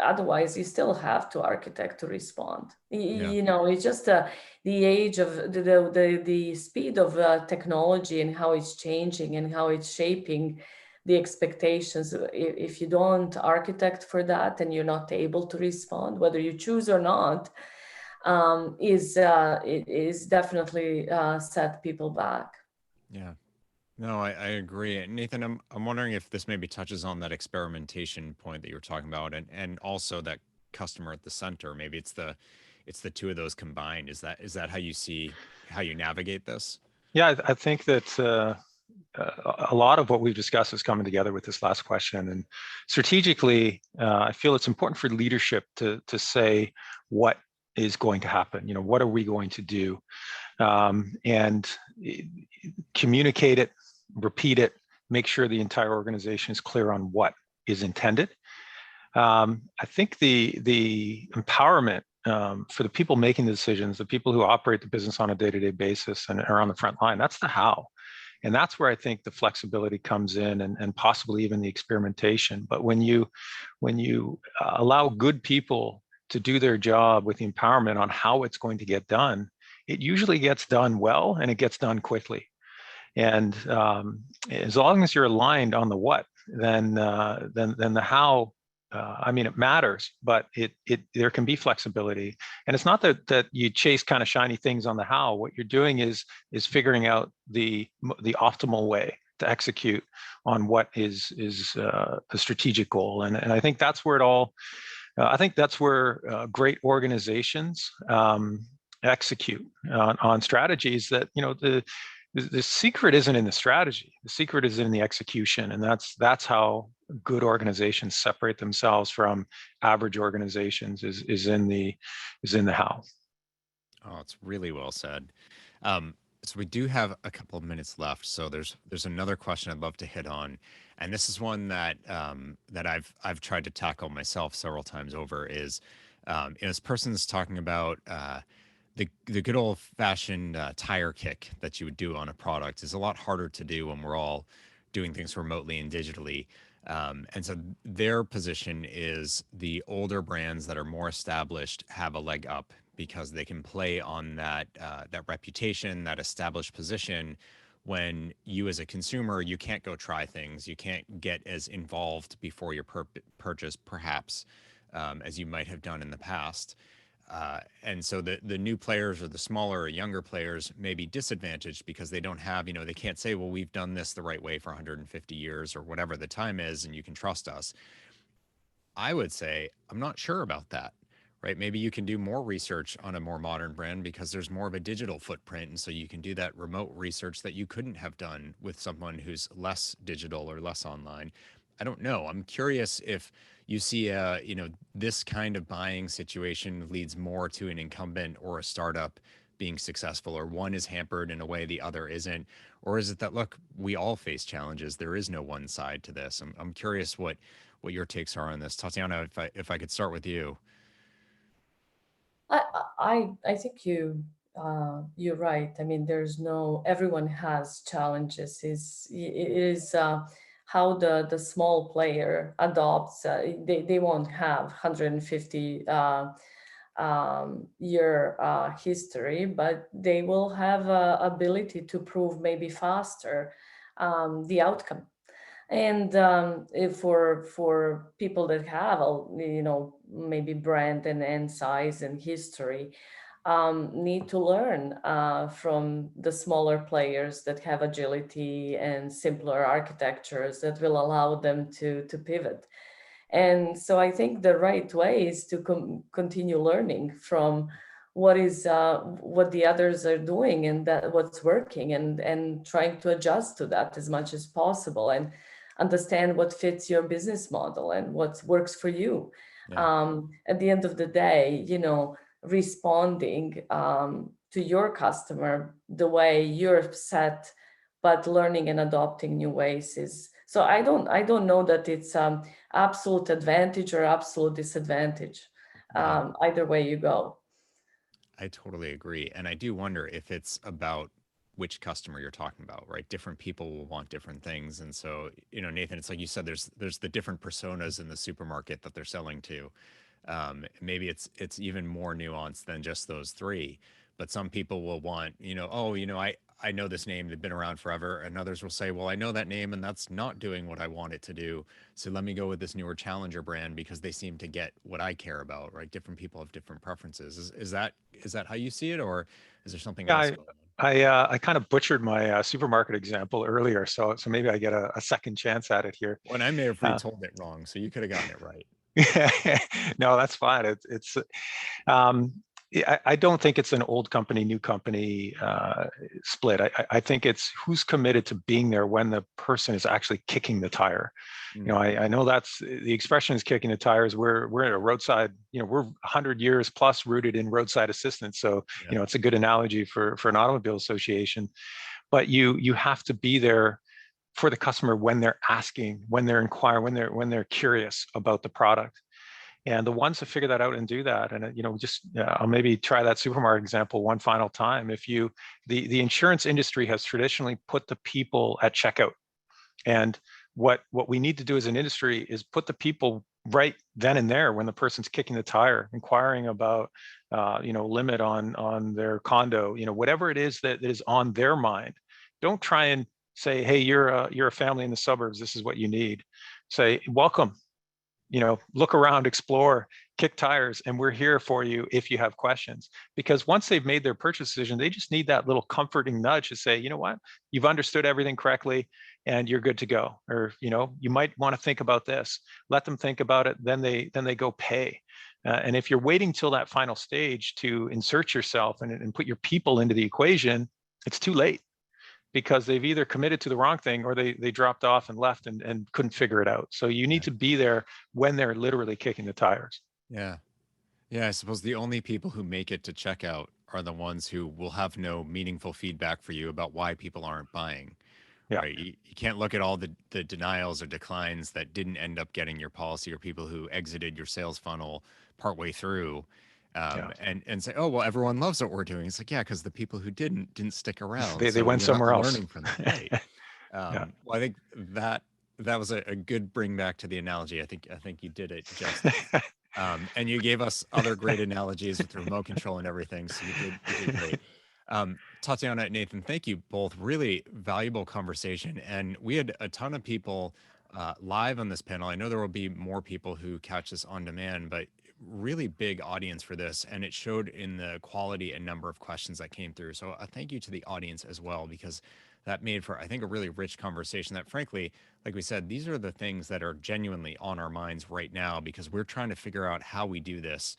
otherwise you still have to architect to respond. It's just the age of the speed of technology and how it's changing and how it's shaping the expectations. If you don't architect for that and you're not able to respond, whether you choose or not, it is definitely set people back. Yeah. No, I agree. And Nathan, I'm wondering if this maybe touches on that experimentation point that you were talking about, and also that customer at the center. Maybe it's the two of those combined. Is that how you navigate this? Yeah, I think that a lot of what we've discussed is coming together with this last question. And strategically, I feel it's important for leadership to say what is going to happen. What are we going to do? And communicate it, repeat it, make sure the entire organization is clear on what is intended. I think the empowerment for the people making the decisions, the people who operate the business on a day-to-day basis and are on the front line, that's the how. And that's where I think the flexibility comes in, and possibly even the experimentation. But when you allow good people to do their job with the empowerment on how it's going to get done, it usually gets done well and it gets done quickly. And as long as you're aligned on the what, then the how. It matters, but there can be flexibility, and it's not that you chase kind of shiny things on the how. What you're doing is figuring out the optimal way to execute on what is the strategic goal, and I think that's where it all. I think that's where great organizations execute on strategies that the secret isn't in the strategy. The secret is in the execution, and that's how good organizations separate themselves from average organizations. Is in the how. Oh, it's really well said. So we do have a couple of minutes left. So there's another question I'd love to hit on, and this is one that that I've tried to tackle myself several times over. Is this person's talking about the good old fashioned tire kick that you would do on a product is a lot harder to do when we're all doing things remotely and digitally. And so their position is the older brands that are more established have a leg up because they can play on that reputation, that established position. When you as a consumer, you can't go try things, you can't get as involved before your purchase, perhaps, as you might have done in the past. And so the new players or the smaller or younger players may be disadvantaged because they don't have, they can't say, well, we've done this the right way for 150 years or whatever the time is, and you can trust us. I would say, I'm not sure about that, right? Maybe you can do more research on a more modern brand because there's more of a digital footprint. And so you can do that remote research that you couldn't have done with someone who's less digital or less online. I don't know. I'm curious if you see this kind of buying situation leads more to an incumbent or a startup being successful, or one is hampered in a way the other isn't, or is it that, look, we all face challenges, there is no one side to this? I'm curious what your takes are on this. Tatjana, if I could start with you. I think you're right. I mean, everyone has challenges. It is how the small player adopts. They won't have 150 your history, but they will have ability to prove maybe faster the outcome. And if for people that have maybe brand and size and history, need to learn from the smaller players that have agility and simpler architectures that will allow them to pivot. And so I think the right way is to continue learning from what the others are doing and that what's working, and trying to adjust to that as much as possible, and understand what fits your business model and what works for you. Yeah. At the end of the day, responding to your customer the way you're set, but learning and adopting new ways is. So I don't know that it's absolute advantage or absolute disadvantage. Yeah. Either way you go. I totally agree. And I do wonder if it's about which customer you're talking about, right? Different people will want different things. And so, Nathan, it's like you said, there's the different personas in the supermarket that they're selling to. Maybe it's even more nuanced than just those three. But some people will want, I know this name, they've been around forever. And others will say, well, I know that name and that's not doing what I want it to do. So let me go with this newer challenger brand because they seem to get what I care about, right? Different people have different preferences. Is that how you see it, or is there something Yeah, else going on? I kind of butchered my supermarket example earlier, so maybe I get a second chance at it here. When I may have Uh, retold it wrong, so you could have gotten it right. no, that's fine. It's um, I don't think it's an old company, new company split. I think it's who's committed to being there when the person is actually kicking the tire. I know that's the expression is kicking the tires. We're at a roadside, we're 100 years plus rooted in roadside assistance. So, Yeah. it's a good analogy for an automobile association. But you have to be there for the customer when they're asking, when they're inquiring, when they're curious about the product. And the ones that figure that out and do that, and I'll maybe try that supermarket example one final time. If the insurance industry has traditionally put the people at checkout, and what we need to do as an industry is put the people right then and there when the person's kicking the tire, inquiring about limit on their condo, whatever it is that is on their mind. Don't try and say, hey, you're a family in the suburbs, this is what you need. Say, welcome, look around, explore, kick tires, and we're here for you if you have questions. Because once they've made their purchase decision, they just need that little comforting nudge to say, you know what, you've understood everything correctly and you're good to go. Or, you might want to think about this. Let them think about it, then they go pay. And if you're waiting till that final stage to insert yourself and put your people into the equation, it's too late, because they've either committed to the wrong thing or they dropped off and left and couldn't figure it out. So you need to be there when they're literally kicking the tires. Yeah. Yeah. I suppose the only people who make it to checkout are the ones who will have no meaningful feedback for you about why people aren't buying, Yeah. right? You can't look at all the denials or declines that didn't end up getting your policy, or people who exited your sales funnel partway through, Yeah. and say, oh, well, everyone loves what we're doing. It's like, yeah, because the people who didn't stick around. They So went you're not somewhere else. learning from that. Right. Yeah. Well, I think that was a good bring back to the analogy. I think you did it justice. And you gave us other great analogies with the remote control and everything. So you did great. Tatjana, Nathan, thank you both. Really valuable conversation. And we had a ton of people live on this panel. I know there will be more people who catch this on demand, but really big audience for this. And it showed in the quality and number of questions that came through. So a thank you to the audience as well, because that made for, I think, a really rich conversation that, frankly, like we said, these are the things that are genuinely on our minds right now, because we're trying to figure out how we do this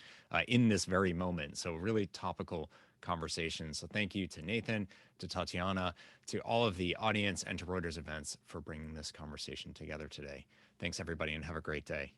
in this very moment. So really topical conversation. So thank you to Nathan, to Tatjana, to all of the audience, and to Reuters Events for bringing this conversation together today. Thanks, everybody, and have a great day.